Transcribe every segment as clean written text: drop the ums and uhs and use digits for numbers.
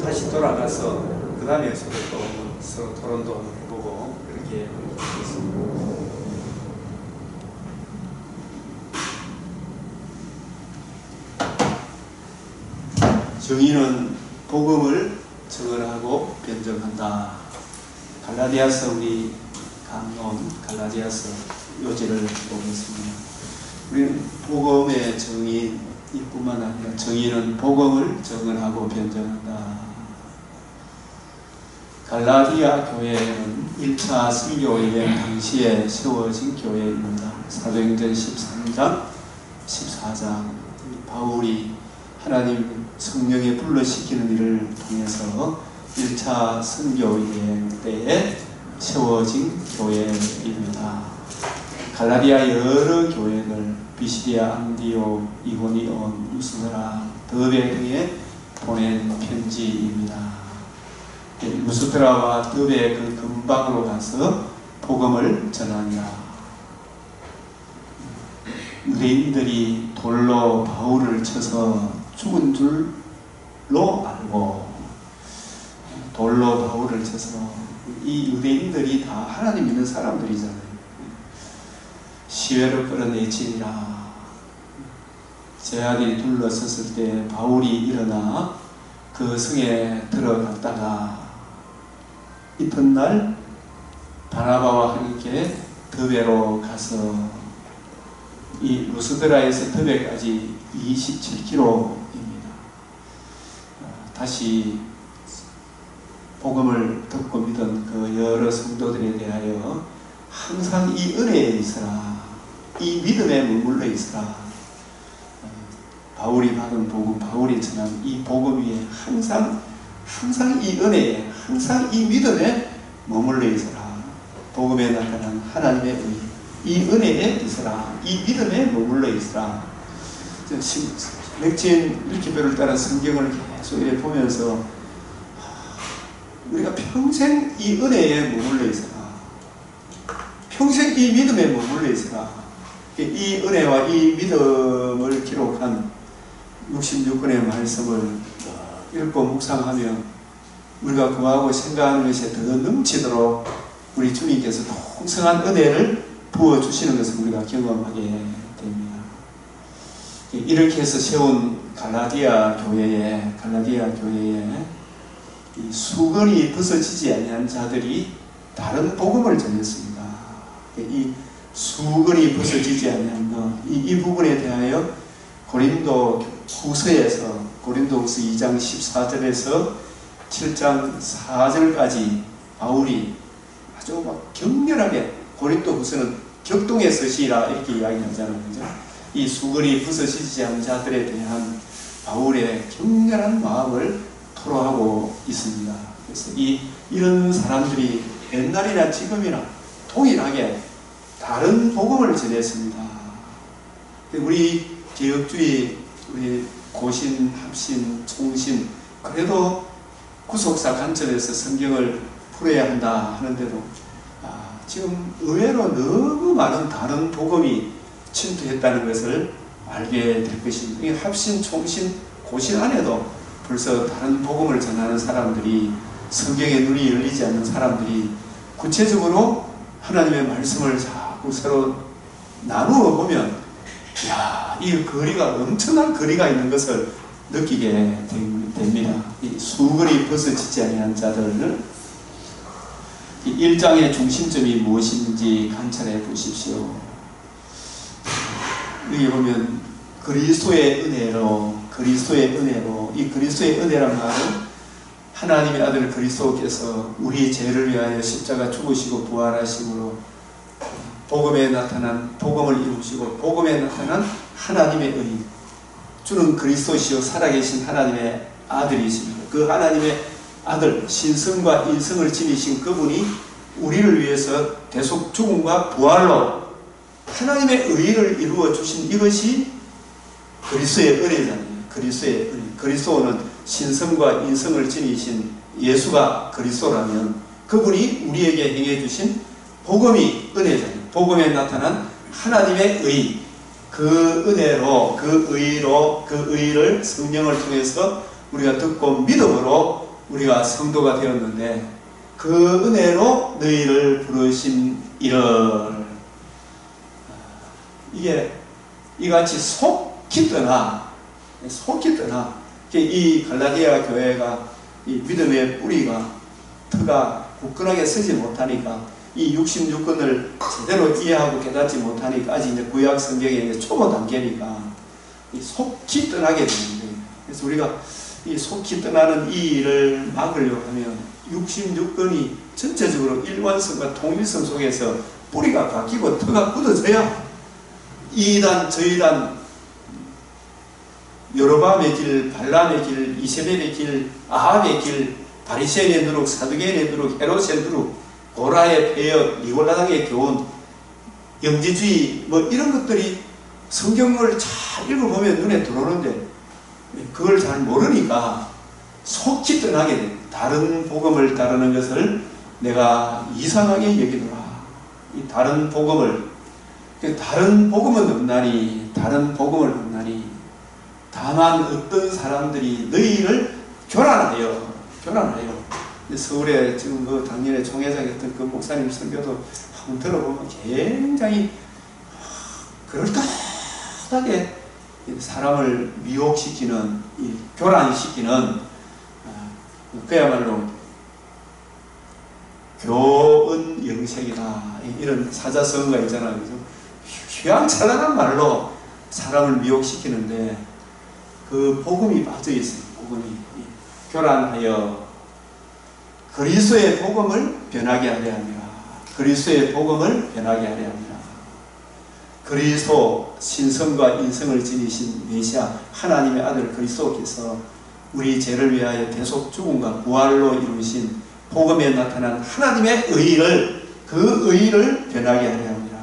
다시 돌아가서 그 다음에 서로 토론도 한번 해보고 그렇게 하겠습니다. 정의는 복음을 증언하고 변증한다. 갈라디아서 우리 강론 갈라디아서 요지를 보겠습니다. 우리는 복음의 정의뿐만 아니라 정의는 복음을 증언하고 변증한다. 갈라디아 교회는 1차 선교여행 당시에 세워진 교회입니다. 사도행전 13장, 14장 바울이 하나님 성령에 불러시키는 일을 통해서 1차 선교여행 때에 세워진 교회입니다. 갈라디아 여러 교회를 비시디아, 안디옥, 이고니온, 루스드라, 더베 등에 보낸 편지입니다. 루스드라와 더베 그 근방으로 가서 복음을 전한다. 유대인들이 돌로 바울을 쳐서 죽은 줄로 알고 돌로 바울을 쳐서 이 유대인들이 다 하나님 믿는 사람들이잖아요. 시외로 끌어내치니라. 제자들이 둘러섰을 때 바울이 일어나 그 성에 들어갔다가 이튿날 바나바와 함께 더베로 가서 이 루스드라에서 더베까지 27km입니다. 다시 복음을 듣고 믿은 그 여러 성도들에 대하여 항상 이 은혜에 있으라, 이 믿음에 머물러 있으라. 바울이 받은 복음, 바울이 전한 이 복음 위에 항상 이 은혜에, 항상 이 믿음에 머물러 있으라. 복음에 나타난 하나님의 의, 이 은혜에 있으라. 이 믿음에 머물러 있으라. 맥진 일기표를 따라 성경을 계속 이렇게 보면서 우리가 평생 이 은혜에 머물러 있으라. 평생 이 믿음에 머물러 있으라. 이 은혜와 이 믿음을 기록한 66권의 말씀을 읽고 묵상하며 우리가 구하고 생각하는 것에 더 넘치도록 우리 주님께서 풍성한 은혜를 부어주시는 것을 우리가 경험하게 됩니다. 이렇게 해서 세운 갈라디아 교회에 이 수건이 벗어지지 아니한 자들이 다른 복음을 전했습니다. 이 수건이 벗어지지 아니한 것, 이 부분에 대하여 고린도 후서에서 고린도후서 2장 14절에서 7장 4절까지 바울이 아주 막 격렬하게, 고린도 후서는 격동의 서시라 이렇게 이야기하잖아요. 그죠? 이 수건이 벗어지지 않은 자들에 대한 바울의 격렬한 마음을 토로하고 있습니다. 그래서 이런 사람들이 옛날이나 지금이나 동일하게 다른 복음을 전했습니다. 우리 개혁주의, 우리 고신, 합신, 총신, 그래도 구속사 관점에서 성경을 풀어야 한다 하는데도 지금 의외로 너무 많은 다른 복음이 침투했다는 것을 알게 될 것입니다. 이 합신, 총신, 고신 안에도 벌써 다른 복음을 전하는 사람들이, 성경의 눈이 열리지 않는 사람들이 구체적으로 하나님의 말씀을 자꾸 서로 나누어 보면 이 거리가, 엄청난 거리가 있는 것을 느끼게 됩니다. 이 수건이 벗어지지 아니한 자들을, 이 1장의 중심점이 무엇인지 관찰해 보십시오. 여기 보면 그리스도의 은혜로, 이 그리스도의 은혜란 말은 하나님의 아들 그리스도께서 우리 죄를 위하여 십자가 죽으시고 부활하심으로 복음에 나타난, 복음을 이루시고 복음에 나타난 하나님의 의, 주는 그리스도시요 살아계신 하나님의 아들이십니다. 그 하나님의 아들, 신성과 인성을 지니신 그분이 우리를 위해서 대속 죽음과 부활로 하나님의 의를 이루어 주신 이것이 그리스도의 은혜잖아요. 그리스도의 은혜. 그리스도는 신성과 인성을 지니신 예수가 그리스도라면 그분이 우리에게 행해 주신 복음이 은혜잖아요. 복음에 나타난 하나님의 의, 그 은혜로, 그 의를 성령을 통해서 우리가 듣고 믿음으로 우리가 성도가 되었는데 그 은혜로 너희를 부르심이를. 이게 이같이 속히 떠나 이 갈라디아 교회가 이 믿음의 뿌리가 터가 굳건하게 서지 못하니까 이 66권을 제대로 이해하고 깨닫지 못하니까 아직 이제 구약 성경의 이제 초보 단계니까 이 속히 떠나게 되는 거예요. 그래서 우리가 이 속히 떠나는 이 일을 막으려고 하면 66권이 전체적으로 일관성과 통일성 속에서 뿌리가 바뀌고 터가 굳어져야 이단 저이단 여로보암의 길, 발람의 길, 이세벨의 길, 아합의 길, 바리새인의 누룩, 사두개인의 누룩, 헤롯의 누룩, 고라의 폐역, 니골라당의 교훈, 영지주의 뭐 이런 것들이 성경을 잘 읽어보면 눈에 들어오는데 그걸 잘 모르니까 속히 떠나게 돼. 다른 복음을 따르는 것을 내가 이상하게 여기노라. 이 다른 복음은 없나니 다만 어떤 사람들이 너희를 교란하여 서울에 지금 그 당년에 총회장이었던 그 목사님 설교도 한번 들어보면 굉장히 그럴듯하게 사람을 미혹시키는, 교란시키는 그야말로 교은 영색이다 이런 사자성어가 있잖아요. 휘황찬란한 말로 사람을 미혹시키는데 그 복음이 빠져있어요. 복음이 교란하여 그리스도의 복음을 변하게 하려 합니다. 그리스도 신성과 인성을 지니신 메시아 하나님의 아들 그리스도께서 우리 죄를 위하여 대속 죽음과 부활로 이루신 복음에 나타난 하나님의 의를, 그 의를 변하게 하려 합니다.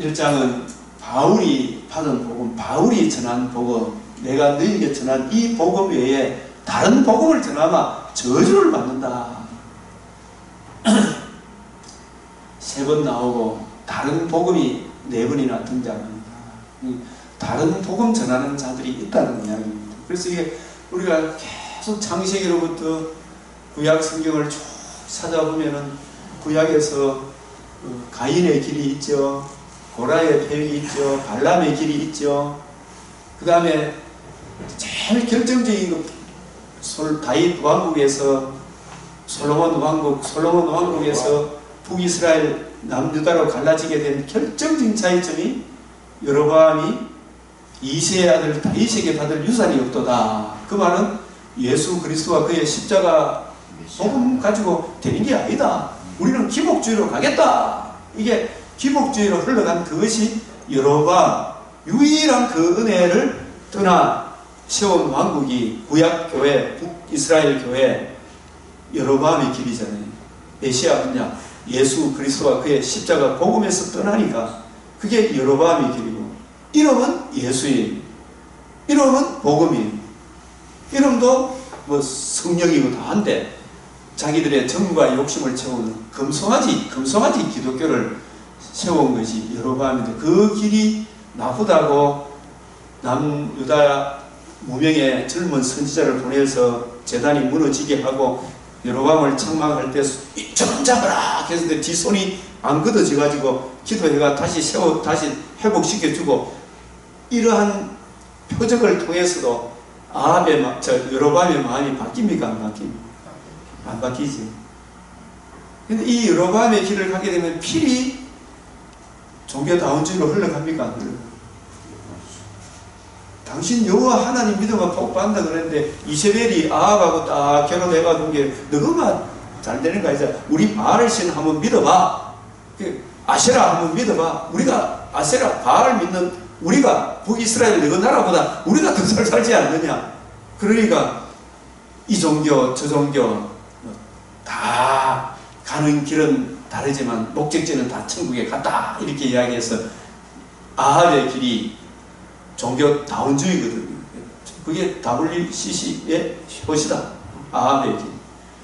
1장은 바울이 받은 복음, 바울이 전한 복음, 내가 너희에게 전한 이 복음 외에 다른 복음을 전하면 저주를 받는다. 3번 나오고 다른 복음이 4번이나 등장합니다. 다른 복음 전하는 자들이 있다는 이야기입니다. 그래서 이게 우리가 계속 창세기로부터 구약 성경을 쭉 찾아보면은 구약에서 가인의 길이 있죠. 고라의 폐역이 있죠. 발람의 길이 있죠. 그 다음에 제일 결정적인 거 다윗 왕국에서 솔로몬 왕국에서 북이스라엘 남유다로 갈라지게 된 결정적인 차이점이 여로보암이 이새의 아들 다윗에게 받을 유산이 없도다. 그 말은 예수 그리스도와 그의 십자가 복음 가지고 되는 게 아니다. 우리는 기복주의로 가겠다. 이게 기복주의로 흘러간 그것이 여로보암 유일한 그 은혜를 떠나 세운 왕국이 구약교회, 북이스라엘 교회 여로보암의 길이잖아요. 메시아 그냥 예수 그리스도와 그의 십자가 복음에서 떠나니까 그게 여로보암의 길이고, 이름은 예수임, 이름은 복음임, 이름도 뭐 성령이고 다 한데 자기들의 정과 욕심을 채우는 금송아지 기독교를 세운 것이 여로보암인데 그 길이 나쁘다고 남유다 무명의 젊은 선지자를 보내서 재단이 무너지게 하고 여로보암을 책망할 때 좀 잡아라 했는데 뒷손이 안 걷어져 가지고 기도해가 다시 회복시켜주고, 이러한 표적을 통해서도 여로보암의 마음이 바뀝니까? 안 바뀝니까? 안 바뀌지. 근데 이 여로보암의 길을 가게 되면 필히 종교다운주의로 흘러갑니까? 안 흘러갑니까? 당신 여호와 하나님 믿으면 복 받는다 그랬는데 이세벨이 아합하고 딱 결혼해가지고 게 너가 잘 되는 거 아니잖아. 우리 바알 신 한번 믿어봐. 아세라 한번 믿어봐. 우리가 아세라 바알 믿는 우리가 북이스라엘 너희 나라보다 우리가 더 잘 살지 않느냐. 그러니까 이 종교 저 종교 다 가는 길은 다르지만 목적지는 다 천국에 갔다 이렇게 이야기해서 아합의 길이 종교다운주의거든요. 그게 WCC의 표시다. 아합의 길.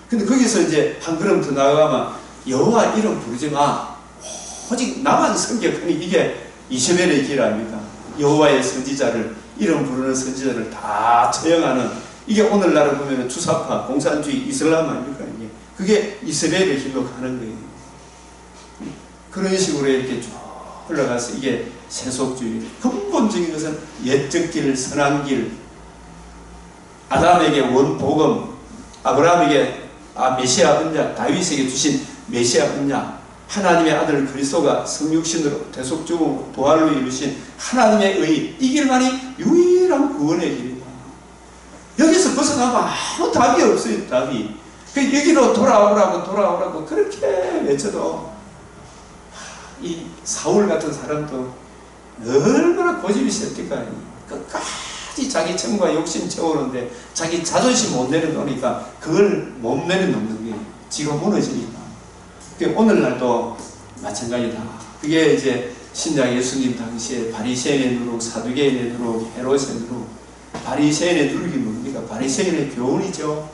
근데 거기서 이제 한 걸음 더 나아가면 여호와 이름 부르지 마. 오직 나만 섬격하니, 이게 이세벨의 길 아닙니까? 여호와의 선지자를, 이름 부르는 선지자를 다 처형하는 이게 오늘날을 보면 주사파, 공산주의, 이슬람 아닙니까? 이게. 그게 이스라엘의 길로 가는 거예요. 그런 식으로 이렇게 쭉 흘러가서 이게 세속주의. 근본적인 것은 옛적 길, 선한 길, 아담에게 원복음, 아브라함에게 메시아 언약, 다윗에게 주신 메시아 언약, 하나님의 아들 그리스도가 성육신으로 대속주고 부활로 이루신 하나님의 의, 이 길만이 유일한 구원의 길이다. 여기서 벗어나면 아무 답이 없어요. 답이. 여기로 돌아오라고 그렇게 외쳐도 이 사울 같은 사람도 얼마나 고집이 셉니까? 끝까지 자기 청과 욕심 채우는데 자기 자존심 못 내려놓으니까 그걸 못 내려놓는 게 지가 무너지니까. 오늘날도 마찬가지다. 그게 이제 신약 예수님 당시에 바리새인의 누룩, 사두개인의 누룩, 헤롯의 누룩. 바리새인의 누룩이 뭡니까? 바리새인의 교훈이죠.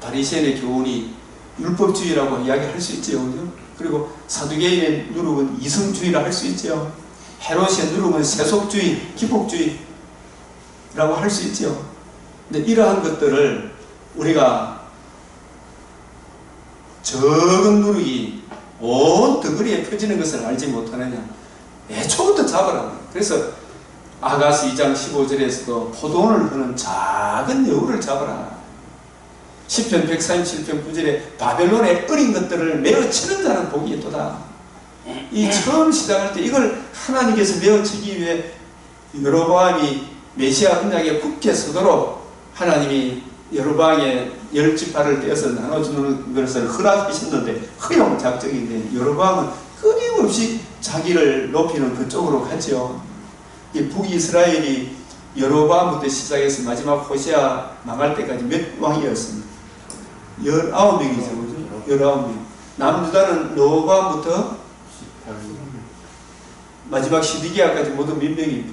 바리새인의 교훈이 율법주의라고 이야기할 수 있죠. 그리고 사두개인의 누룩은 이성주의라 할 수 있죠. 헤롯의 누룩은 세속주의, 기복주의라고 할 수 있죠. 근데 이러한 것들을 우리가 적은 누룩이 온 덩어리에 퍼지는 것을 알지 못하느냐. 애초부터 잡으라. 그래서 아가스 2장 15절에서도 포도원을 흐는 작은 여우를 잡아라. 시편 137편 9절에 바벨론의 어린 것들을 메어 치는 자는 복이 있도다. 이 처음 시작할 때 이걸 하나님께서 메어 치기 위해 여로보암이 메시아 언약에 굳게 서도록 하나님이 여로보암의 10지파를 떼어서 나눠주는 것을 허락하셨는데 허용 작정인데 여로보암은 끊임없이 자기를 높이는 그쪽으로 갔죠. 이 북이스라엘이 여로보암부터 시작해서 마지막 호시아 망할 때까지 몇 왕이었습니다. 19명이죠. 19명. 남유다는 로보암부터 마지막 시드기야까지 모두 몇 명입니까?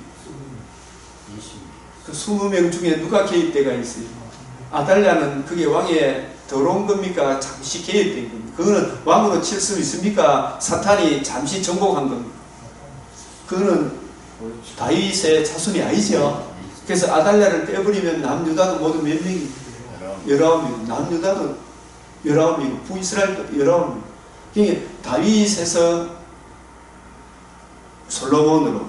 그 20명 중에 누가 개입대가 있어요? 아달랴는 그게 왕에 들어온 겁니까? 잠시 개입된 겁니까? 그거는 왕으로 칠 수 있습니까? 사탄이 잠시 정복한 겁니까? 그거는 다윗의 자손이 아니죠. 그래서 아달랴를 빼버리면 남유다는 모두 몇 명이? 19명. 남유다는 19명. 북이스라엘도 19명. 그러니까 다윗에서 솔로몬으로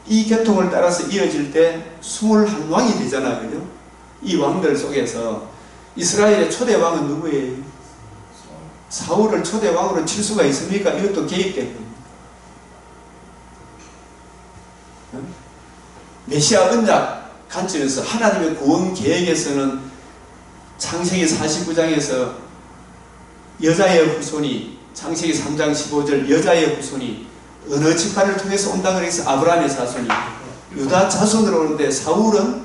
이 계통을 따라서 이어질 때 21왕이 되잖아요. 그죠? 이 왕들 속에서 이스라엘의 초대 왕은 누구예요? 사울을 초대 왕으로 칠 수가 있습니까? 이것도 개입된 겁니다. 메시아 언약 관점에서 하나님의 구원 계획에서는 창세기 49장에서 여자의 후손이, 창세기 3장 15절 여자의 후손이 어느 지파를 통해서 온다 그래서 아브라함의 자손이 유다 자손으로 오는데 사울은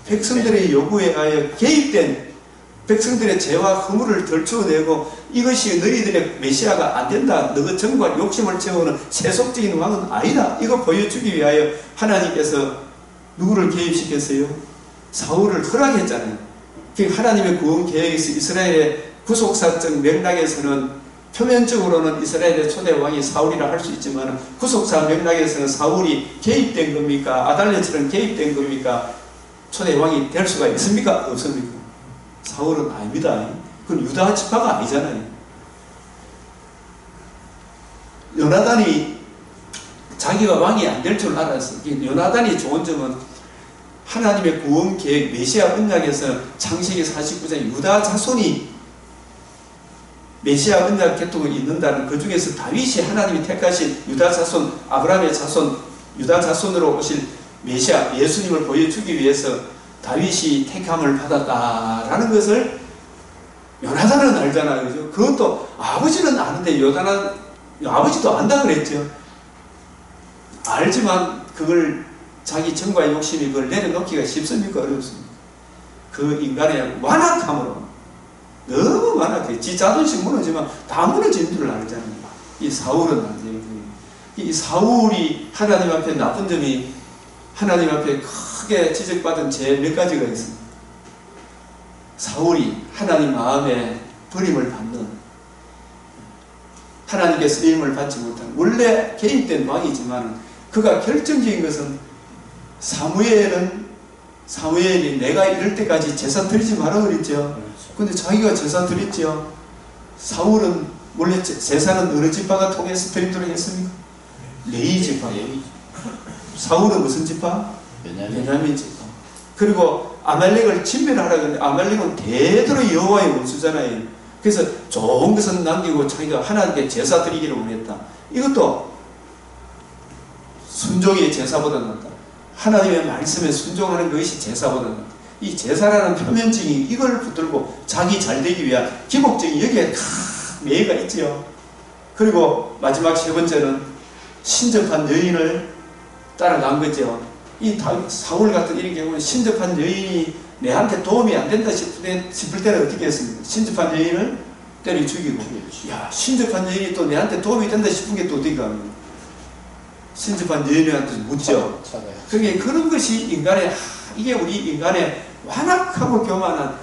백성들의 요구에 의하여 개입된 백성들의 죄와 허물을 덜추어내고 이것이 너희들의 메시아가 안 된다. 너희 정과 욕심을 채우는 세속적인 왕은 아니다. 이거 보여주기 위하여 하나님께서 누구를 개입시켰어요? 사울을 허락했잖아요. 하나님의 구원 계획에서 이스라엘의 구속사적 맥락에서는 표면적으로는 이스라엘의 초대 왕이 사울이라 할 수 있지만 구속사 맥락에서는 사울이 개입된 겁니까? 아달랴처럼 개입된 겁니까? 초대 왕이 될 수가 있습니까? 없습니까? 사울은 아닙니다. 그건 유다 지파가 아니잖아요. 요나단이 자기가 왕이 안 될 줄 알았어. 요나단이 좋은 점은 하나님의 구원 계획 메시아 언약에서 창세기 49장 유다 자손이 메시아 언약 계통을 잇는다는 그 중에서 다윗이 하나님이 택하신 유다 자손, 아브라함의 자손, 유다 자손으로 오실 메시아 예수님을 보여주기 위해서 다윗이 택함을 받았다라는 것을 요나단은 알잖아요. 그죠? 그것도 아버지는 아는데 아버지도 안다 그랬죠. 알지만 그걸 자기 정과 욕심이 그걸 내려놓기가 쉽습니까? 어렵습니까? 그 인간의 완악함으로 너무 완악해. 지 자존심 무너지면 다 무너지는 줄 알잖아요. 이 사울은 안 돼요. 이 사울이 하나님 앞에 나쁜 점이 하나님 앞에 크게 지적받은 죄 몇 가지가 있습니다. 사울이 하나님 마음에 버림을 받는, 하나님께 쓰임을 받지 못한, 원래 개입된 왕이지만 그가 결정적인 것은 사무엘은 사무엘이 내가 이럴 때까지 제사 드리지 마라 그랬죠. 근데 자기가 제사 드렸죠. 사울은 원래 제사는 어느 지파가 통해서 드리도록 했습니까? 레위 지파. 사울은 무슨 지파? 베냐민 지파. 그리고 아말렉을 진멸하라 그랬는데 아말렉은 대대로 여호와의 원수잖아요. 그래서 좋은 것은 남기고 자기가 하나님께 제사 드리기를 원했다. 이것도 순종이 제사보다 낫다. 하나님의 말씀에 순종하는 것이 제사보다 낫다. 이 제사라는 표면적인 이걸 붙들고 자기 잘 되기 위한 기복적인 여기에 매가 있지요. 그리고 마지막 세 번째는 신접한 여인을 따라간 거죠. 이 사울 같은 이런 경우는 신접한 여인이 내한테 도움이 안 된다 싶을 때는 어떻게 했습니까? 신접한 여인을 때려 죽이고, 야, 신접한 여인이 또 내한테 도움이 된다 싶은 게 또 어떻게 합니까? 신접한 여인한테 묻죠. 그러니까 그런 것이 인간의, 이게 우리 인간의 완악하고 교만한,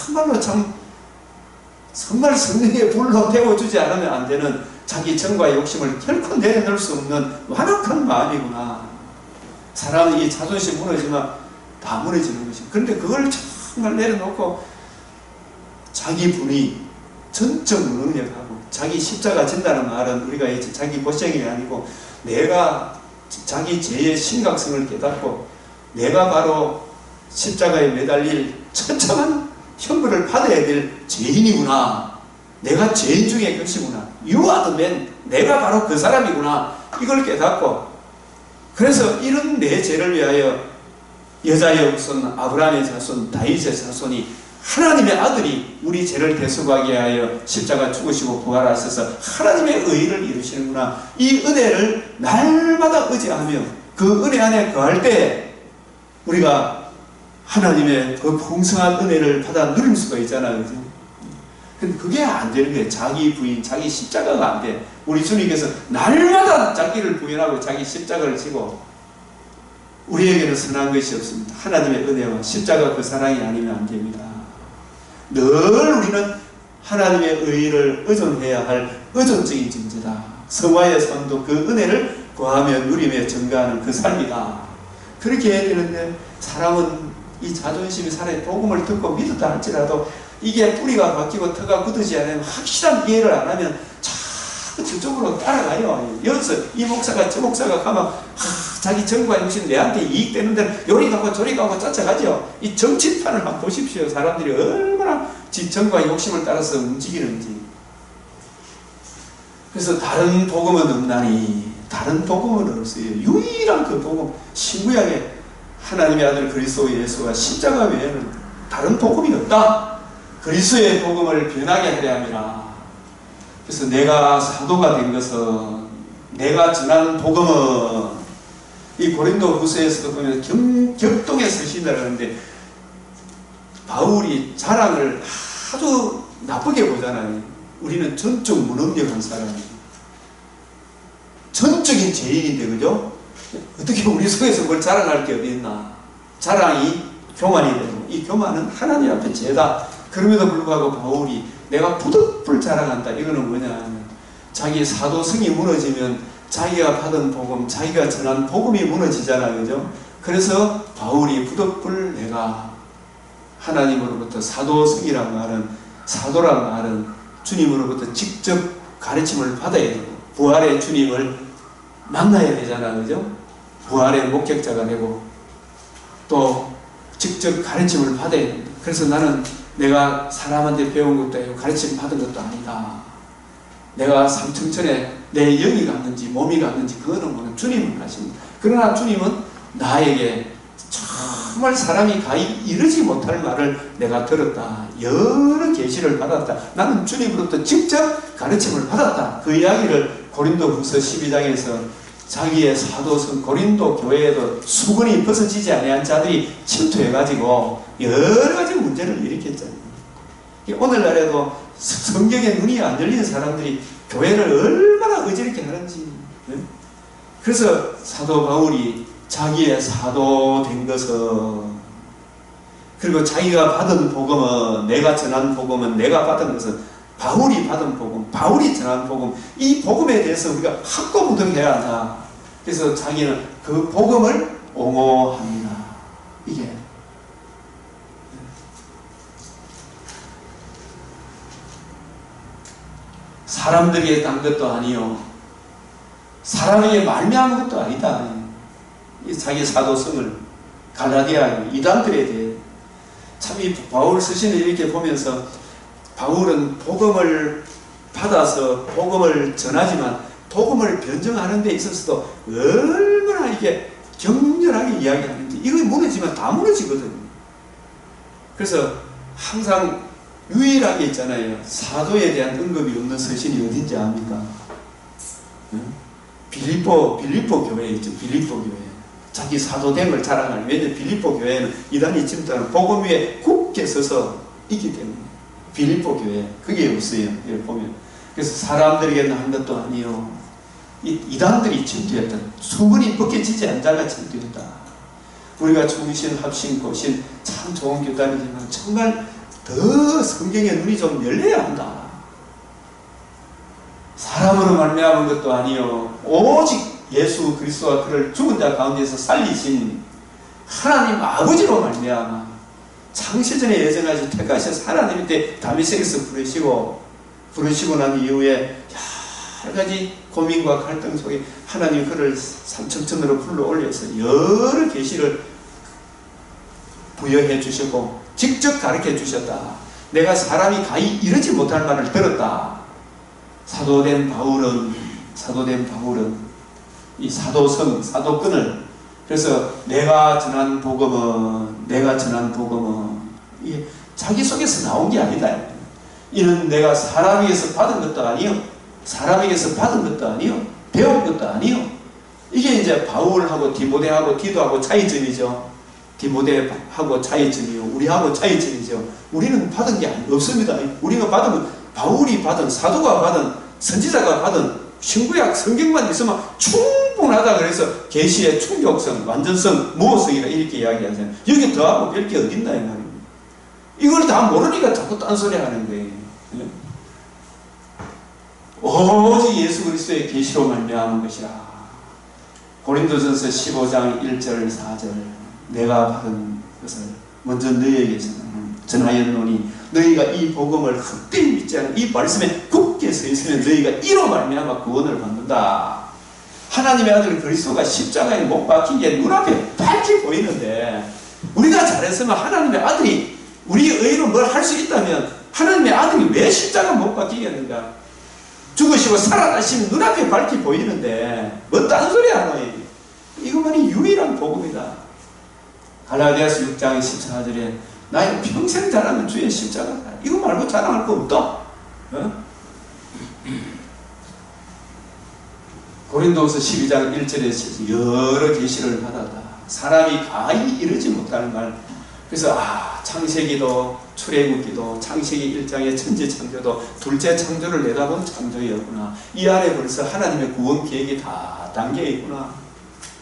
참말로 정말 성령의 불로 태워주지 않으면 안 되는 자기 정과 욕심을 결코 내려놓을 수 없는 완악한 마음이구나. 사람은 이 자존심 무너지면 다 무너지는 것이고, 그런데 그걸 정말 내려놓고 자기 분이 전적 무능력하고, 자기 십자가 진다는 말은 우리가 이제 자기 고생이 아니고 내가 자기 죄의 심각성을 깨닫고 내가 바로 십자가에 매달릴 처참한 형벌을 받아야 될 죄인이구나. 내가 죄인 중에 것이구나. You are the man. 내가 바로 그 사람이구나. 이걸 깨닫고, 그래서 이런 내 죄를 위하여 여자의 후손, 아브라함의 자손, 다윗의 자손이 하나님의 아들이 우리 죄를 대속하게 하여 십자가 죽으시고 부활하셔서 하나님의 의를 이루시는구나. 이 은혜를 날마다 의지하며 그 은혜 안에 거할 때 우리가 하나님의 그 풍성한 은혜를 받아 누릴 수가 있잖아요. 그죠? 근데 그게 안 되는 거예요. 자기 부인, 자기 십자가가 안 돼. 우리 주님께서 날마다 자기를 부인하고 자기 십자가를 지고, 우리에게는 선한 것이 없습니다. 하나님의 은혜와 십자가 그 사랑이 아니면 안 됩니다. 늘 우리는 하나님의 의를 의존해야 할 의존적인 존재다. 성화의 삶도 그 은혜를 구하며 누리며 증가하는 그 삶이다. 그렇게 해야 되는데, 사람은 이 자존심이 살아야 복음을 듣고 믿었다 할지라도 이게 뿌리가 바뀌고 터가 굳어지지 않으면, 확실한 이해를 안 하면 자꾸 저쪽으로 따라가요. 여기서 이 목사가 저 목사가 가면 자기 정과 욕심 내한테 이익되는 데는 요리 가고 저리 가고 쫓아가죠. 이 정치판을 한번 보십시오. 사람들이 얼마나 지 정과 욕심을 따라서 움직이는지. 그래서 다른 복음은 없나니, 다른 복음은 없어요. 유일한 그 복음, 신구약에 하나님의 아들 그리스도 예수가 십자가 외에는 다른 복음이 없다. 그리스도의 복음을 변하게 하려 함이라. 그래서 내가 사도가 된 것은, 내가 전한 복음은, 이 고린도 후서에서도 보면 격동의 서신이라고 하는데, 바울이 자랑을 아주 나쁘게 보잖아요. 우리는 전적 무능력한 사람이에요. 전적인 죄인인데, 그죠? 어떻게 우리 속에서 뭘 자랑할 게 어디 있나. 자랑이 교만이 되고, 이 교만은 하나님 앞에 죄다. 그럼에도 불구하고 바울이 내가 부득불 자랑한다. 이거는 뭐냐 하면, 자기 사도성이 무너지면 자기가 받은 복음, 자기가 전한 복음이 무너지잖아요. 그죠? 그래서 바울이 부득불 내가 하나님으로부터 사도성이란 말은, 사도란 말은 주님으로부터 직접 가르침을 받아야 되고, 부활의 주님을 만나야 되잖아요. 그죠? 부활의 목격자가 되고, 또 직접 가르침을 받아야 됩니다. 그래서 나는 내가 사람한테 배운 것도 아니고 가르침 받은 것도 아니다. 내가 삼층천에 내 영이 갔는지 몸이 갔는지 그거는 뭐는 주님은 아십니다. 그러나 주님은 나에게 정말 사람이 가히 이르지 못할 말을 내가 들었다. 여러 계시를 받았다. 나는 주님으로부터 직접 가르침을 받았다. 그 이야기를 고린도 후서 12장에서 자기의 사도성 고린도 교회에도 수건이 벗어지지 아니한 자들이 침투해가지고 여러 가지 문제를 일으켰잖아요. 오늘날에도 성경에 눈이 안 열리는 사람들이 교회를 얼마나 어지럽게 하는지. 그래서 사도 바울이 자기의 사도 된 것은, 그리고 자기가 받은 복음은, 내가 전한 복음은, 내가 받은 것은 바울이 받은 복음, 바울이 전한 복음, 이 복음에 대해서 우리가 확고부동해야 한다. 그래서 자기는 그 복음을 옹호합니다. 이게 사람들에게 딴 것도 아니요 사람에게 말미암은 것도 아니다. 자기 사도성을 갈라디아 이단들에 대해 참 이 바울 서신을 이렇게 보면서 바울은 복음을 받아서 복음을 전하지만 복음을 변증하는 데 있어서도 얼마나 이게 격렬하게 이야기하는지 이거 무너지면 다 무너지거든요. 그래서 항상 유일하게 있잖아요. 사도에 대한 언급이 없는 서신이 어딘지 압니까? 빌립보 교회 있죠. 빌립보 교회. 자기 사도됨을 자랑하는. 왜냐하면 빌립보 교회는 이단이 침투하는 복음 위에 굳게 서서 있기 때문에. 빌립보 교회. 그게 없어요. 여기 보면. 그래서 사람들에게는 한 것도 아니요. 이단들이 침투했다. 수문이 벗겨지지 않은 자가 침투했다. 우리가 충신, 합신, 고신 참 좋은 교단이지만 정말 더 성경에 눈이 좀 열려야 한다. 사람으로 말미암은 것도 아니요 오직 예수 그리스도와 그를 죽은 자 가운데서 살리신 하나님 아버지로 말미암아 창세전에 예정하신 택하셔서 하나님이 때 다메섹에서 부르시고 난 이후에 여러 가지 고민과 갈등 속에 하나님 그를 삼천천으로 불러 올려서 여러 계시를 부여해 주시고 직접 가르쳐 주셨다. 내가 사람이 가히 이르지 못할 말을 들었다. 사도된 바울은 이 사도성, 사도권을 그래서 내가 전한 복음은 이게 자기 속에서 나온 게 아니다. 이는 내가 사람에게서 받은 것도 아니요 배운 것도 아니요. 이게 이제 바울하고 디모데하고 디도하고 차이점이죠. 디모데하고 차이점이요. 우리하고 차이점이죠. 우리는 받은 게 없습니다. 우리가 받으면 바울이 받은, 사도가 받은, 선지자가 받은 신구약 성경만 있으면 충분하다. 그래서 계시의 충족성, 완전성, 무호성이라 이렇게 이야기하잖아요. 여기 더하고 별 게 어딨나 이 말입니다. 이걸 다 모르니까 자꾸 딴소리 하는 거예요. 오직 예수 그리스도의 계시로 말미암은 것이라. 고린도전서 15장 1절 4절 내가 받은 것을 먼저 너희에게서는 전하였노니 너희가 이 복음을 헛되이 믿지 않은 이 말씀에 굳게 서 있으면 너희가 이로 말미암아 구원을 받는다. 하나님의 아들 그리스도가 십자가에 못 박힌 게 눈앞에 밝히 보이는데 우리가 잘했으면 하나님의 아들이 우리의 의로 뭘 할 수 있다면 하나님의 아들이 왜 십자가 못 박히겠는가? 죽으시고 살아나시면 눈앞에 밝히 보이는데 뭐 딴 소리 하노? 이것만이 유일한 복음이다. 갈라디아서 6장 14절에 나의 평생 자랑은 주의 십자가다. 이거 말고 자랑할 거 없다. 어? 고린도서 12장 1절에 여러 계시를 받았다. 사람이 가히 이르지 못하는 말. 그래서 창세기도 출애굽기도 창세기 1장의 천지창조도 둘째 창조를 내다본 창조였구나. 이 안에 벌써 하나님의 구원 계획이 다 담겨 있구나.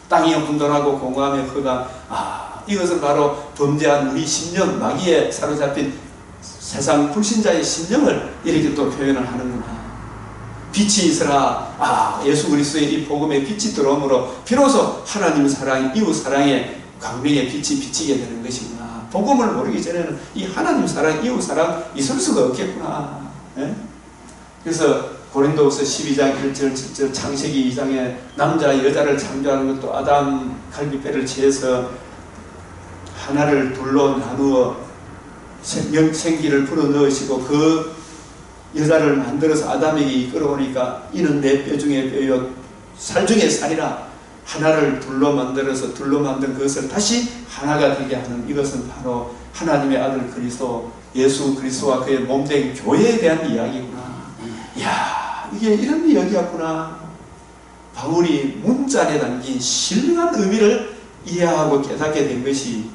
땅이 혼돈하고 공허함에 허가 이것은 바로 범죄한 우리 심령, 마귀에 사로잡힌 세상 불신자의 심령을 이렇게 또 표현을 하는구나. 빛이 있으라. 예수 그리스도의 이 복음에 빛이 들어오므로 비로소 하나님 사랑, 이웃 사랑의 광명의 빛이 비치게 되는 것이구나. 복음을 모르기 전에는 이 하나님 사랑, 이웃 사랑 있을 수가 없겠구나. 예? 그래서 고린도후서 12장 1절 7절 창세기 2장에 남자 여자를 창조하는 것도 아담 갈비뼈를 재서 하나를 둘로 나누어 생기를 불어넣으시고 그 여자를 만들어서 아담에게 이끌어오니까 이는 내 뼈 중에 뼈요 살 중에 살이라. 하나를 둘로 만든 그것을 다시 하나가 되게 하는 이것은 바로 하나님의 아들 그리스도 예수 그리스도와 그의 몸된 교회에 대한 이야기구나. 이야, 이게 이런 이야기였구나. 바울이 문자 안에 담긴 신령한 의미를 이해하고 깨닫게 된 것이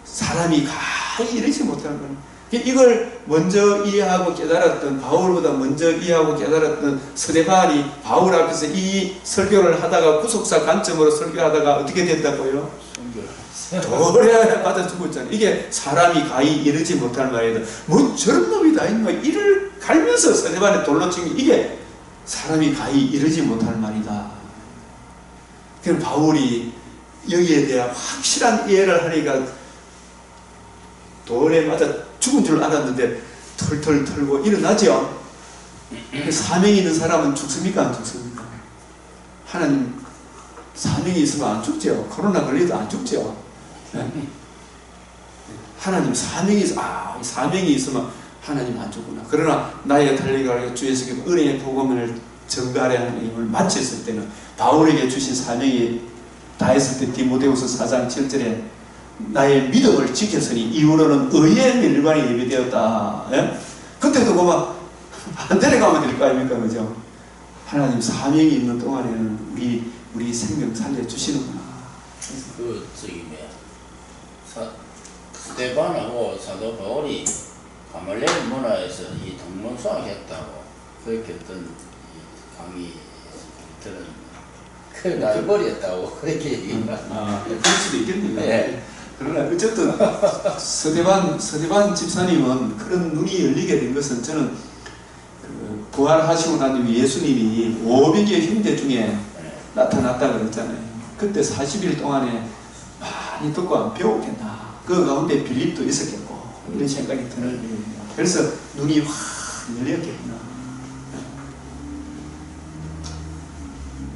사람이 가히 이르지 못하는 거예요. 이걸 먼저 이해하고 깨달았던, 바울보다 먼저 이해하고 깨달았던 스데반이 바울 앞에서 이 설교를 하다가 구속사 관점으로 설교하다가 어떻게 된다고요? 돌에 받아 죽었잖아요. 이게 사람이 가히 이르지 못할 말이다. 뭐 저런 놈이 다 있나? 이를 갈면서 스데반에 돌로 친 게 이게 사람이 가히 이르지 못할 말이다. 그럼 바울이 여기에 대한 확실한 이해를 하니까 돌에 맞아 죽은 줄 알았는데 털털 털고 일어나죠. 사명이 있는 사람은 죽습니까? 안 죽습니까? 하나님 사명이 있으면 안 죽죠. 코로나 걸려도 안 죽죠. 네? 하나님 사명이 사명이 있으면 하나님 안 죽구나. 그러나 나의 달리가 주 예수께서 은혜의 복음을 전가하려 하는 힘을 마쳤을 때는 바울에게 주신 사명이 다했을 때 디모데후서 4장 7절에 나의 믿음을 지켰으니 이후로는 의의 멸관이 예비되었다. 예? 그때도 그만 안 데려가면 될 거 아닙니까? 그죠? 하나님 사명이 있는 동안에는 우리 생명 살려주시는구나. 스데반하고 사도 바울이 가말레온 문화에서 이 동문수학했다고 그렇게 어떤 강의 들었는데 그 날벌이었다고 그렇게 얘기합니다. 그럴 수도 있겠네요. 네. 그러나 어쨌든 서대반 집사님은 그런 눈이 열리게 된 것은 저는 부활하시고 난 뒤에 예수님이 500여 형제 중에 나타났다 그랬잖아요. 그때 40일 동안에 많이 듣고 배웠겠나. 그 가운데 빌립도 있었겠고 이런 생각이 드는 거예요. 그래서 눈이 확 열렸겠구나.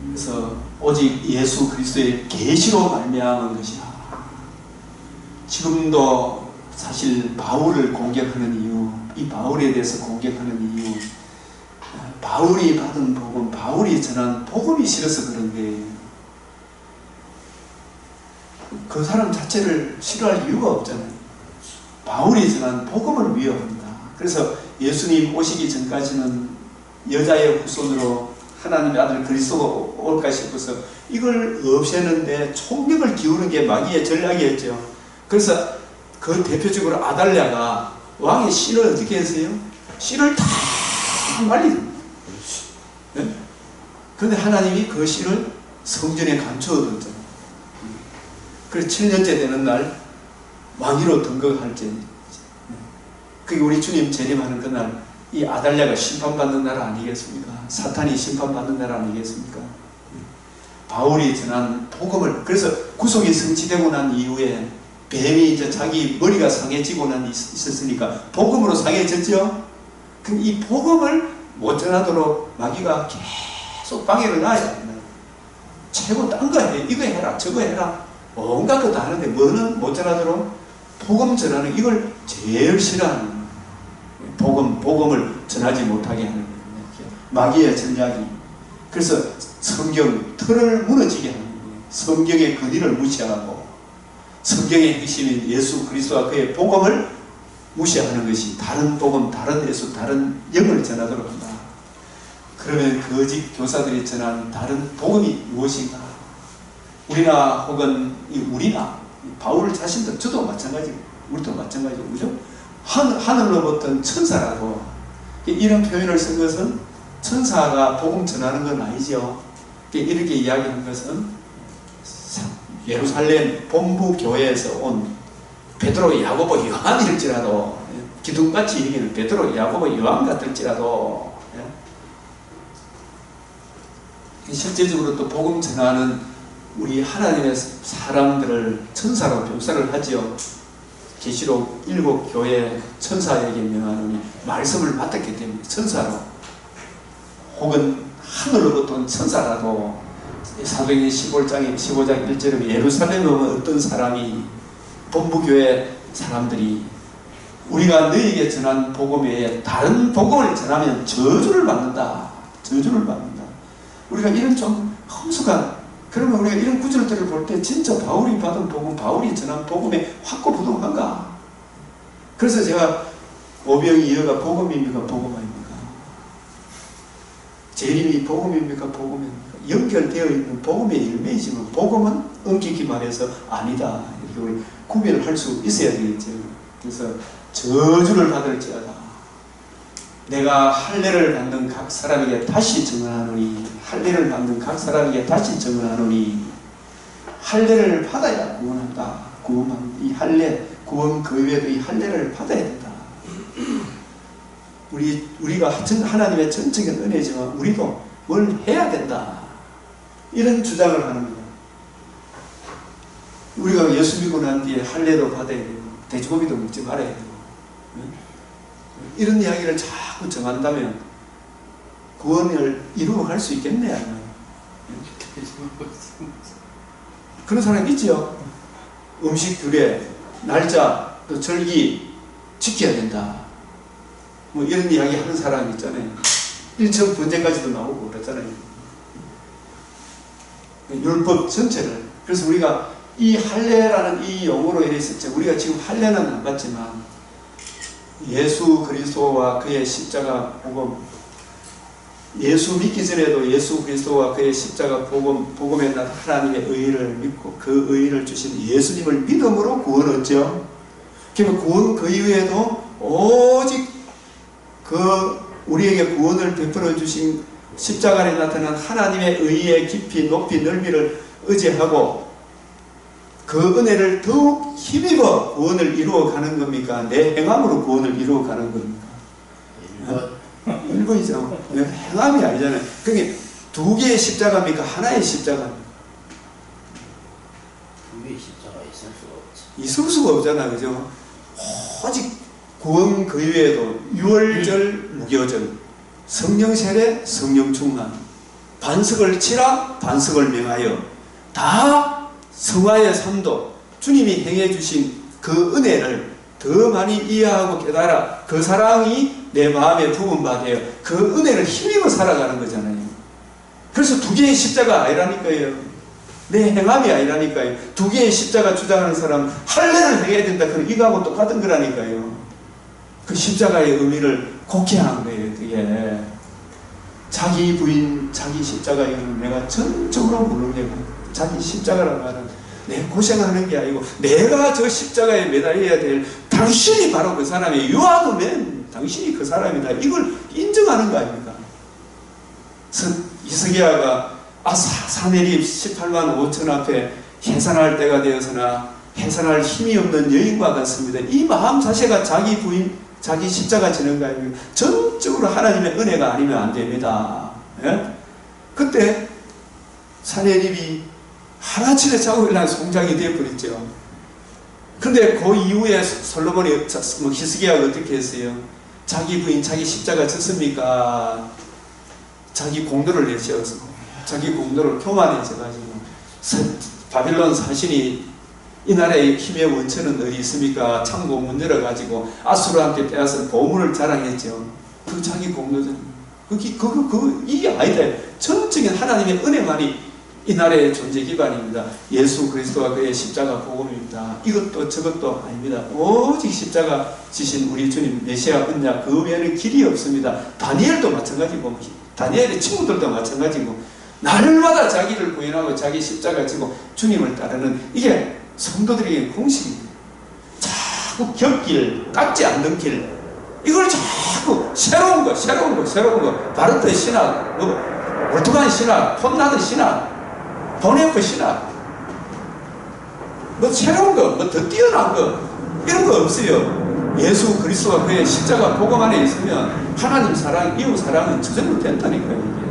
그래서 오직 예수 그리스도의 계시로 말미암은 것이야. 지금도 사실 바울을 공격하는 이유, 이 바울에 대해서 공격하는 이유, 바울이 받은 복음, 바울이 전한 복음이 싫어서 그런 거예요. 그 사람 자체를 싫어할 이유가 없잖아요. 바울이 전한 복음을 위협한다. 그래서 예수님 오시기 전까지는 여자의 후손으로 하나님의 아들 그리스도가 올까 싶어서 이걸 없애는데 총력을 기울이는 게 마귀의 전략이었죠. 그래서 그 대표적으로 아달랴가 왕의 씨를 어떻게 했어요? 씨를 다 말리죠. 네? 그런데 하나님이 그 씨를 성전에 감추어뒀잖아요. 그래서 7년째 되는 날 왕위로 등극할 때 그게 우리 주님 재림하는 그날 이 아달랴가 심판받는 날 아니겠습니까? 사탄이 심판받는 날 아니겠습니까? 바울이 전한 복음을, 그래서 구속이 성취되고 난 이후에 뱀이 이제 자기 머리가 상해지고 난 있었으니까 복음으로 상해졌죠? 그럼 이 복음을 못 전하도록 마귀가 계속 방해를 놔야 된다. 최고 딴 거 해. 이거 해라. 저거 해라. 온갖 거 다 하는데 뭐는 못 전하도록 복음 전하는 이걸 제일 싫어하는 복음을 전하지 못하게 하는 거예요. 마귀의 전략이. 그래서 성경 틀을 무너지게 하는 거예요. 성경의 근위를 무시하고 성경의 핵심인 예수 그리스도와 그의 복음을 무시하는 것이 다른 복음, 다른 예수, 다른 영을 전하도록 한다. 그러면 거짓 교사들이 전하는 다른 복음이 무엇인가? 우리나 혹은 우리나 바울 자신도 저도 마찬가지고 우리도 마찬가지고 그죠? 하늘로부터 천사라도 이런 표현을 쓴 것은 천사가 복음 전하는 건 아니죠. 이렇게 이야기한 것은 예루살렘 본부 교회에서 온 베드로, 야고보, 요한일지라도 기둥같이 여기는 베드로, 야고보, 요한 같을지라도 실제적으로 또 복음 전하는 우리 하나님의 사람들을 천사로 묘사를 하지요. 계시록 7교회 천사에게 명하노니 말씀을 맡았기 때문에 천사로, 혹은 하늘로부터 온 천사라도 사도행전 15장 1절에 예루살렘에 오면 어떤 사람이 본부교회 사람들이 우리가 너희에게 전한 복음 외에 다른 복음을 전하면 저주를 받는다. 저주를 받는다. 우리가 이런 좀 험숙한, 그러면 우리가 이런 구절들을 볼 때 진짜 바울이 받은 복음, 바울이 전한 복음에 확고부동한가? 그래서 제가 오병이어가 복음입니까? 복음 아닙니까? 재림이 복음입니까? 복음입니까? 연결되어 있는 복음의 열매이지만 복음은 엄격히 말해서 아니다. 이렇게 우리 구별을 할 수 있어야 되겠죠. 그래서 저주를 받을지어다. 내가 할례를 받는 각 사람에게 다시 증언하노니, 할례를 받는 각 사람에게 다시 증언하노니, 할례를 받아야 구원한다. 이 할례, 구원 그 외에도 이 할례를 받아야 된다. 우리가 하나님의 전적인 은혜지만 우리도 뭘 해야 된다. 이런 주장을 하는 거예요. 우리가 예수 믿고 난 뒤에 할례도 받아야 되고 돼지고기도 먹지 말아야 되고. 이런 이야기를 자꾸 정한다면 구원을 이루어갈 수 있겠네. 그런 사람 있죠. 음식 규례, 날짜, 또 절기 지켜야 된다. 뭐 이런 이야기 하는 사람 있잖아요. 일천 번제까지도 나오고 그랬잖아요. 율법 전체를. 그래서 우리가 이 할례라는 이 용어로 이랬었죠. 우리가 지금 할례는 안 받지만 예수 그리스도와 그의 십자가 복음, 예수 믿기 전에도 예수 그리스도와 그의 십자가 복음에 난 하나님의 의의를 믿고 그 의의를 주신 예수님을 믿음으로 구원 얻죠. 그러면 구원 그 이후에도 오직 그 우리에게 구원을 베풀어 주신 십자가에 나타난 하나님의 의의 깊이 높이 넓이를 의지하고 그 은혜를 더욱 힘입어 구원을 이루어가는 겁니까? 내 행함으로 구원을 이루어가는 겁니까? 1번이죠. 행함이 아니잖아요. 그게 두 개의 십자가입니까? 하나의 십자가입니까? 두 개의 십자가 있을 수가 없지. 있을 수가 없잖아. 그죠? 오직 구원 그 이외에도 유월절, 무교절, 성령 세례, 성령 충만, 반석을 치라, 반석을 명하여 다 성화의 삶도 주님이 행해 주신 그 은혜를 더 많이 이해하고 깨달아 그 사랑이 내 마음에 부분받아요. 그 은혜를 힘입어 살아가는 거잖아요. 그래서 두 개의 십자가 아니라니까요. 내 행함이 아니라니까요. 두 개의 십자가 주장하는 사람 할례를 해야 된다. 그럼 이거하고 똑같은 거라니까요. 그 십자가의 의미를 곡해한 거예요. 그게 자기 부인, 자기 십자가 이거는 내가 전적으로 무능력하고 자기 십자가라는 말은 내 고생하는 게 아니고 내가 저 십자가에 매달려야 될 당신이 바로 그 사람이에요. 유아도면 당신이 그 사람이다. 이걸 인정하는 거 아닙니까? 이스기야가 사내립 18만 5천 앞에 해산할 때가 되어서나 해산할 힘이 없는 여인과 같습니다. 이 마음 자체가 자기 부인, 자기 십자가 지는 거 아닙니까? 전적으로 하나님의 은혜가 아니면 안 됩니다. 예? 그때 사내립이 하나치레 자국이라는 송장이 되어버렸죠. 근데 그 이후에 솔로몬이, 히스기야가 어떻게 했어요? 자기 부인, 자기 십자가 졌습니까? 자기 공로를 내세워서 자기 공로를 교만해져가지고 바빌론 사신이 이 나라의 힘의 원천은 어디 있습니까? 창고 문 열어가지고 아수르한테 빼앗은 보물을 자랑했죠. 그 자기 공로전. 이게 아니다. 전적인 하나님의 은혜만이 이 나라의 존재 기반입니다. 예수 그리스도와 그의 십자가 복음입니다. 이것도 저것도 아닙니다. 오직 십자가 지신 우리 주님 메시아 언약 그 외에는 길이 없습니다. 다니엘도 마찬가지고 다니엘의 친구들도 마찬가지고 날마다 자기를 부인하고 자기 십자가 지고 주님을 따르는 이게 성도들에게 공식입니다. 자꾸 곁길, 깎지 않는 길 이걸 자꾸 새로운 거 바르트의 신학, 올트만 신학, 폼나드 신학 보네프 신학, 새로운 거, 더 뛰어난 거, 이런 거 없어요. 예수 그리스도와 그의 십자가 복음 안에 있으면 하나님 사랑, 이웃 사랑은 저절로 된다니까요, 이게.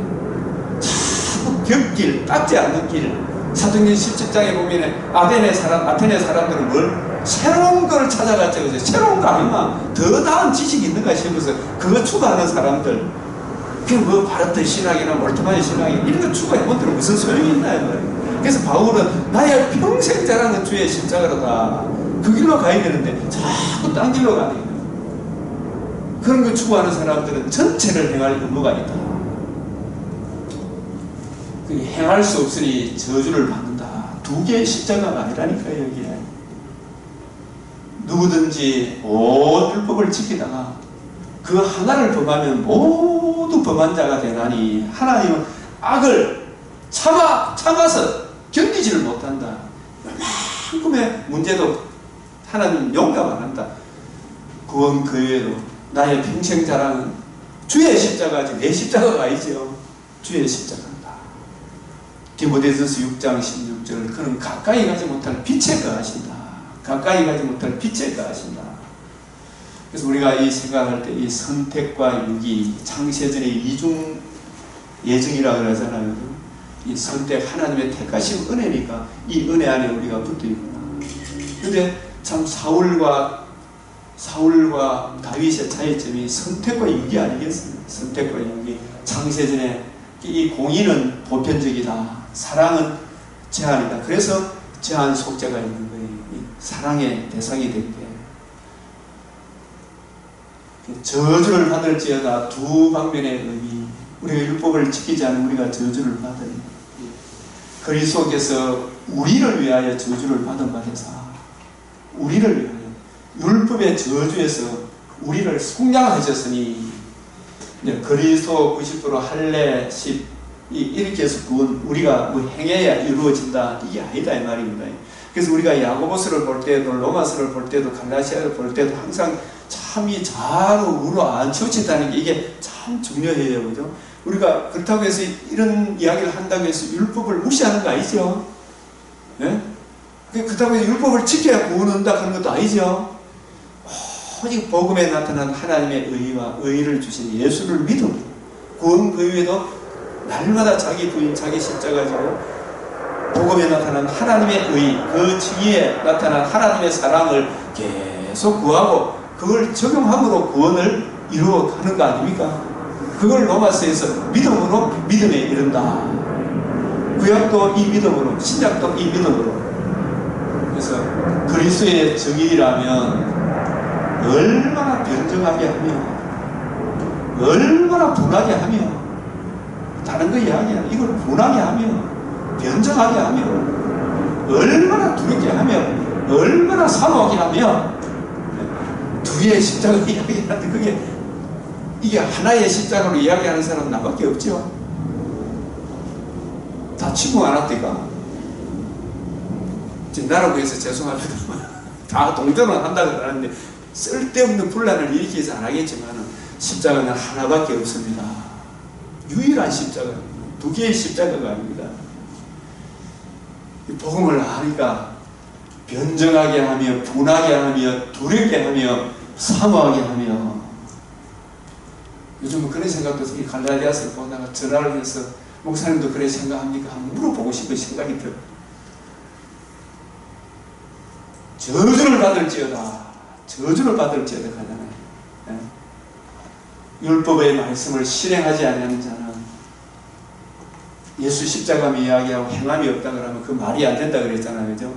자꾸 곁길, 닦지 않는 길. 사도행전 17장에 보면 아테네 사람들은 뭘? 새로운 걸 찾아갔죠. 그죠? 새로운 거 아니면 더 나은 지식이 있는가 싶어서 그거 추구하는 사람들. 바르트 신학이나 몰트만의 신학이 이런 거 추구해본들 무슨 소용이 있나요? 그래서 바울은 나의 평생 자랑은 주의 십자가로다. 그 길로 가야 되는데 자꾸 딴 길로 가는 거예요. 그런 거 추구하는 사람들은 전체를 행할 의무가 있다. 행할 수 없으니 저주를 받는다. 두 개의 십자가가 아니라니까요. 여기에 누구든지 온 율법을 지키다가 그 하나를 범하면 모두 범한 자가 되나니 하나님은 악을 참아서 견디지를 못한다. 얼마큼의 문제도 하나님 용납 안 한다. 구원 그 외에도 나의 평생 자랑은 주의 십자가지 내 십자가가 아니죠. 주의 십자가다. 디모데전서 6장 16절 그는 가까이 가지 못할 빛에 거하신다. 가까이 가지 못할 빛에 거하신다. 그래서 우리가 이 생각할 때 이 선택과 유기, 창세전의 이중 예정이라고 그러잖아요. 이 선택, 하나님의 택하신 은혜니까 이 은혜 안에 우리가 붙어 있구나. 근데 참 사울과 다윗의 차이점이 선택과 유기 아니겠어요? 선택과 유기. 창세전에 이 공의는 보편적이다. 사랑은 제한이다. 그래서 제한 속죄가 있는 거예요. 사랑의 대상이 될 때. 저주를 받을지어다 두 방면의 의미. 우리가 율법을 지키지 않으면 우리가 저주를 받아요. 그리스도께서 우리를 위하여 저주를 받은 바 되사 우리를 위하여 율법의 저주에서 우리를 속량하셨으니 그리스도 90% 할례 10 이렇게 해서 그건 우리가 뭐 행해야 이루어진다 이게 아니다 이 말입니다. 그래서 우리가 야고보서를 볼 때도 로마서를 볼 때도 갈라디아를 볼 때도 항상 참이 좌로 우로 안 치우친다는 게 이게 참 중요해요. 그죠? 우리가 그렇다고 해서 이런 이야기를 한다고 해서 율법을 무시하는 거 아니죠? 네? 그렇다고 해서 율법을 지켜야 구원 온다 그런 것도 아니죠? 오직 복음에 나타난 하나님의 의와 의를 주신 예수를 믿음으로 구원 그 외에도 날마다 자기 부인 자기 십자가 지고 복음에 나타난 하나님의 의 그 징의에 나타난 하나님의 사랑을 계속 구하고 그걸 적용함으로 구원을 이루어가는 거 아닙니까? 그걸 로마서에서 믿음으로 믿음에 이른다. 구약도 이 믿음으로 신약도 이 믿음으로. 그래서 그리스도의 정의라면 얼마나 변정하게 하며 얼마나 분하게 하며 다른 거 이야기야. 이걸 분하게 하며 변정하게 하며 얼마나 두렵게 하며 얼마나 사모하게 하며 두 개의 십자가 이야기하는데 그게 이게 하나의 십자가로 이야기하는 사람은 나밖에 없죠. 다 침묵 안 합니까? 지금 나라고 해서 죄송합니다. 다 동정을 한다고 하는데 쓸데없는 분란을 일으키지 안 하겠지만 십자가는 하나밖에 없습니다. 유일한 십자가, 두 개의 십자가가 아닙니다. 복음을 아니까 변정하게 하며 분하게 하며 두렵게 하며 사모하게 하며 요즘은 그런 생각도 이 갈라디아서를 보다가 전화를 해서 목사님도 그래 생각합니까? 한번 물어보고 싶은 생각이 들어요. 저주를 받을지어다 하잖아요. 율법의 말씀을 실행하지 않는 자는 예수 십자가의 이야기하고 행함이 없다 그러면 그 말이 안 된다 그랬잖아요. 그죠?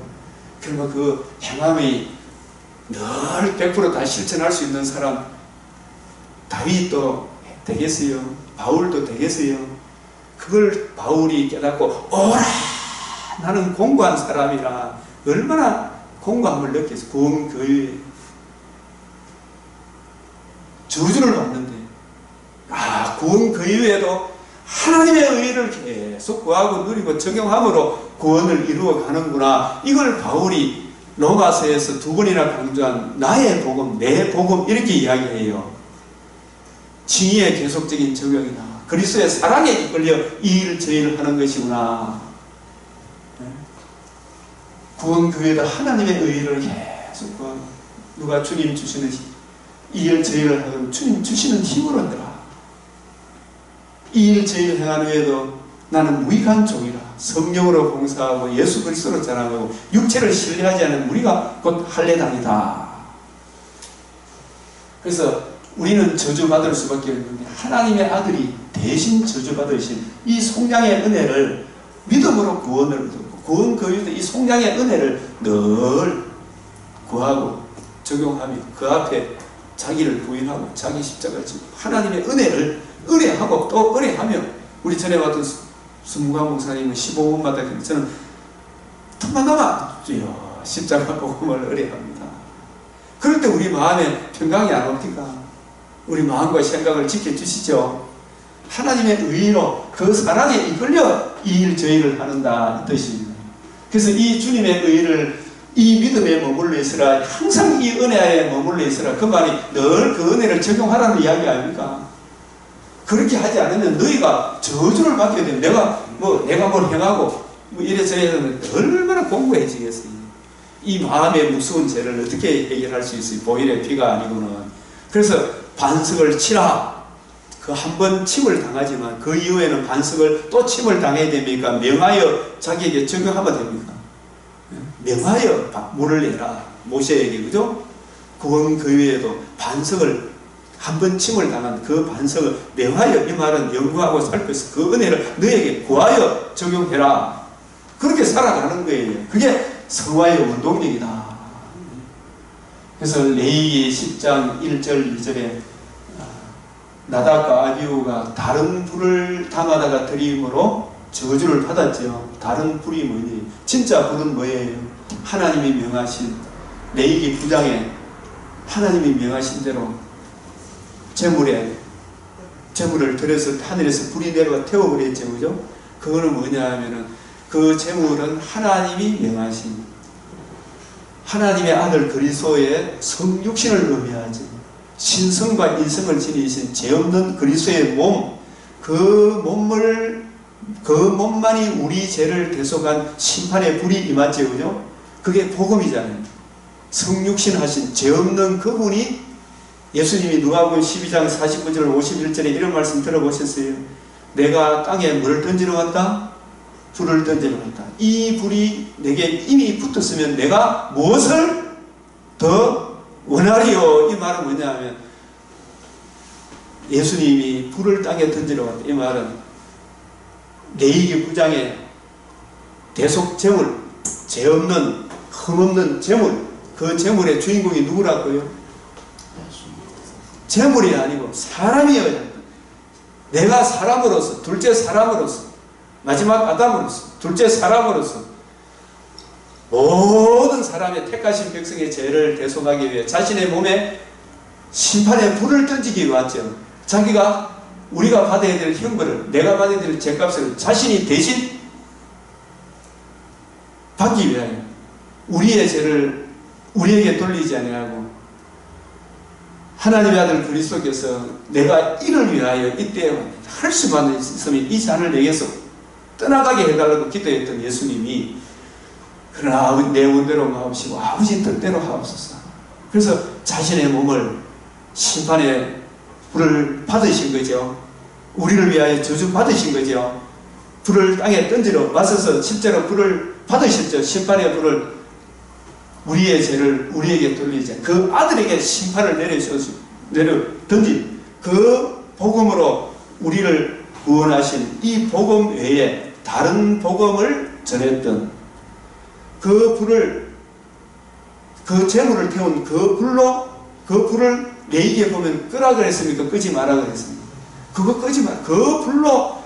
그러면 그 행함이 늘 100% 다 실천할 수 있는 사람 다윗도 되겠어요? 바울도 되겠어요? 그걸 바울이 깨닫고 오라! 나는 공고한 사람이라 얼마나 공고함을 느꼈어. 구원 교회에 저주를 받는데 구원 교회에도 하나님의 의를 계속 구하고 누리고 적용함으로 구원을 이루어 가는구나. 이걸 바울이 로마서에서 두 번이나 강조한 나의 복음, 내 복음 이렇게 이야기해요. 징의의 계속적인 적용이나 그리스도의 사랑에 이끌려 이 일을 저 일을 하는 것이구나. 구원교회도 하나님의 의를 계속 구하고 누가 주님 주시는 이 일 저 일을 하고 주님 주시는 힘으로 한다. 이 일 저 일을 행하는 후에도 나는 무익한 종이라 성령으로 봉사하고 예수 그리스도로 자랑하고 육체를 신뢰하지 않는 우리가 곧 할례당이다. 그래서 우리는 저주받을 수밖에 없는데 하나님의 아들이 대신 저주받으신 이 속량의 은혜를 믿음으로 구원을 얻고 구원 그 위에서 이 속량의 은혜를 늘 구하고 적용하며 그 앞에 자기를 부인하고 자기 십자가를 지고 하나님의 은혜를 의뢰하고 또 의뢰하며 우리 전에 왔던 수무관 목사님은 15분마다 저는 틈만 남아 주여 십자가 복음을 의뢰합니다. 그럴 때 우리 마음에 평강이 안 옵니까? 우리 마음과 생각을 지켜주시죠. 하나님의 의로 그 사랑에 이끌려 이 일 저 일을 하는다 이 뜻입니다. 그래서 이 주님의 의를 이 믿음에 머물러 있으라 항상 이 은혜에 머물러 있으라 그 말이 늘 그 은혜를 적용하라는 이야기 아닙니까? 그렇게 하지 않으면 너희가 저주를 받게 되면 내가 뭘 행하고 이래저래 하면 얼마나 공고해지겠어요. 이 마음의 무서운 죄를 어떻게 해결할 수 있어요? 보일의 피가 아니고는. 그래서 반석을 치라. 그 한 번 침을 당하지만 그 이후에는 반석을 또 침을 당해야 됩니까? 명하여 자기에게 적용하면 됩니까? 명하여 물을 내라. 모세에게, 그죠? 구원 그 외에도 반석을 한 번 침을 당한 그 반석을 명하여, 이 말은 연구하고 살펴서 그 은혜를 너에게 구하여 적용해라. 그렇게 살아가는 거예요. 그게 성화의 원동력이다. 그래서 레위기 10장 1절 2절에 나답과 아비후가 다른 불을 당하다가 드림으로 저주를 받았죠. 다른 불이 뭐니? 진짜 불은 뭐예요? 하나님이 명하신, 레위기 9장에 하나님이 명하신 대로 재물을 들여서 하늘에서 불이 내려가 태워버렸죠. 그죠? 그거는 뭐냐 하면은 그 재물은 하나님이 명하신 하나님의 아들 그리스도의 성육신을 의미하지. 신성과 인성을 지니신 죄 없는 그리스도의 몸, 그 몸만이 우리 죄를 대속한 심판의 불이 임하죠. 그죠? 그게 복음이잖아요. 성육신 하신 죄 없는 그분이, 예수님이 누가복음 12장 49절 51절에 이런 말씀 들어보셨어요? 내가 땅에 뭘 던지러 간다? 불을 던지러 간다. 이 불이 내게 이미 붙었으면 내가 무엇을 더 원하리요? 이 말은 뭐냐 하면 예수님이 불을 땅에 던지러 간다. 이 말은 레위기 9장에 대속 제물, 죄 없는, 흠없는 제물, 그 제물의 주인공이 누구라고요? 재물이 아니고 사람이어야 한다. 내가 사람으로서, 둘째 사람으로서, 마지막 아담으로서, 둘째 사람으로서 모든 사람의 택하신 백성의 죄를 대속하기 위해 자신의 몸에 심판의 불을 던지기 위하죠. 자기가, 우리가 받아야 될 형벌을, 내가 받아야 될 죄값을 자신이 대신 받기 위하여 우리의 죄를 우리에게 돌리지 아니하고 하나님의 아들 그리스도께서 내가 이를 위하여 이때 할 수만 있으면 이 잔을 내게서 떠나가게 해달라고 기도했던 예수님이, 그러나 내 원대로 마옵시고 아버지 뜻대로 하옵소서. 그래서 자신의 몸을 심판의 불을 받으신 거죠. 우리를 위하여 저주 받으신 거죠. 불을 땅에 던지러 맞서서 실제로 불을 받으셨죠. 심판의 불을, 우리의 죄를 우리에게 돌리지, 그 아들에게 심판을 내려 던진 그 복음으로 우리를 구원하신 이 복음 외에 다른 복음을 전했던 그 불을, 그 재물을 태운 그 불로, 그 불을 레위기에 보면 끄라 그랬습니까? 끄지 마라 그랬습니까? 그거 끄지 마라. 그 불로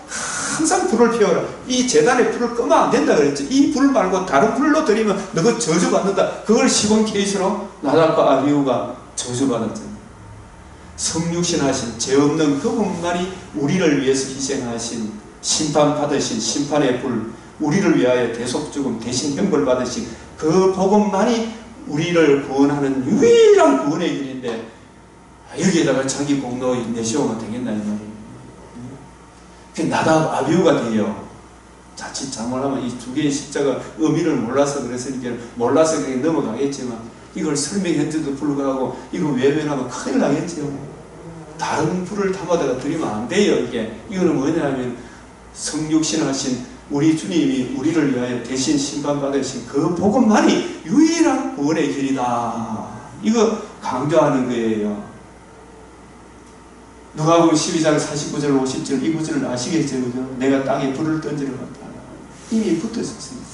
항상 불을 피워라. 이 제단의 불을 끄면 안 된다 그랬죠. 이 불 말고 다른 불로 드리면 너가 저주받는다. 그걸 시몬 케이스로 나답과 아비후가 저주받았잖아요. 성육신 하신 죄 없는 그분만이 우리를 위해서 희생하신, 심판받으신 심판의 불, 우리를 위하여 대속 죽음 대신 형벌 받으신 그 복음만이 우리를 구원하는 유일한 구원의 길인데, 여기에다가 자기 공로 내세우면 되겠나 이 말이에요. 나답 아비후가 돼요. 자칫 잘못하면 이 두 개의 십자가 의미를 몰라서 그랬으니까 몰라서 그냥 넘어가겠지만, 이걸 설명했는데도 불구하고 이거 외면하면 큰일 나겠죠. 다른 불을 담아다가 드리면 안 돼요. 이거는 뭐냐면 성육신 하신 우리 주님이 우리를 위하여 대신 심판받으신 그 복음만이 유일한 구원의 길이다. 이거 강조하는 거예요. 누가복음 12장 49절 50절 이 구절을 아시겠죠? 그죠? 내가 땅에 불을 던지러 간다. 이미 붙어 있었습니다.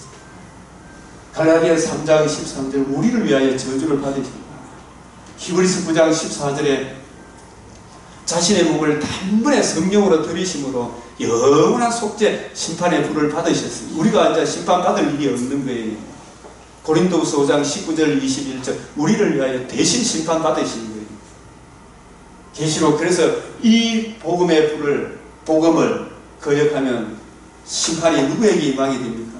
갈라디아 3장 13절 우리를 위하여 저주를 받으신다. 히브리서 9장 14절에 자신의 몸을 단번에 성령으로 들이심으로 영원한 속죄 심판의 불을 받으셨습니다. 우리가 이제 심판받을 일이 없는 거예요. 고린도후서 5장 19절 21절 우리를 위하여 대신 심판받으신 거예요. 계시록. 그래서 이 복음의 불을, 복음을 거역하면 심판이 누구에게 임하게 됩니까?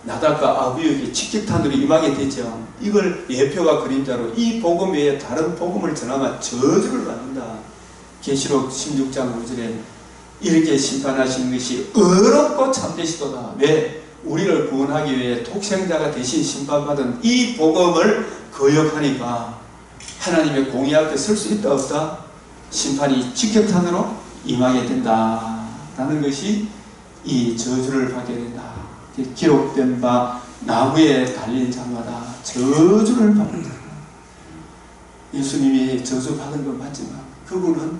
나답과 아비후에게 직격탄으로 임하게 되죠. 이걸 예표가 그림자로 이 복음 외에 다른 복음을 전하면 저주를 받는다. 계시록 16장 5절에 이렇게 심판하시는 것이 의롭고 참되시도다. 왜? 우리를 구원하기 위해 독생자가 대신 심판받은 이 복음을 거역하니까 하나님의 공의 앞에 설 수 있다 없다? 심판이 직격탄으로 임하게 된다 라는 것이 이 저주를 받게 된다. 기록된 바 나무에 달린 자마다 저주를 받는다. 예수님이 저주 받은 건 맞지만 그분은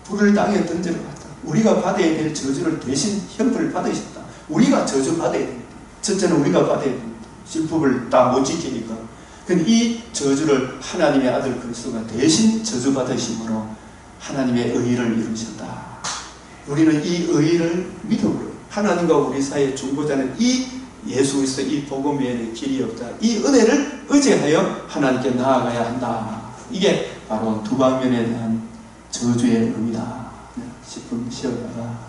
불을 땅에 던지러 갔다. 우리가 받아야 될 저주를 대신 형벌을 받으셨다. 우리가 저주 받아야 됩니다. 첫째는 우리가 받아야 됩니다. 율법을 다 못 지키니까. 근데 이 저주를 하나님의 아들 그리스도가 대신 저주 받으심으로 하나님의 의의를 이루셨다. 우리는 이 의의를 믿음으로 하나님과 우리 사이의 중보자는 이 예수 그리스도 이 복음 외에는 길이 없다. 이 은혜를 의지하여 하나님께 나아가야 한다. 이게 바로 두 방면에 대한 저주의 의미다. 10분 쉬어다가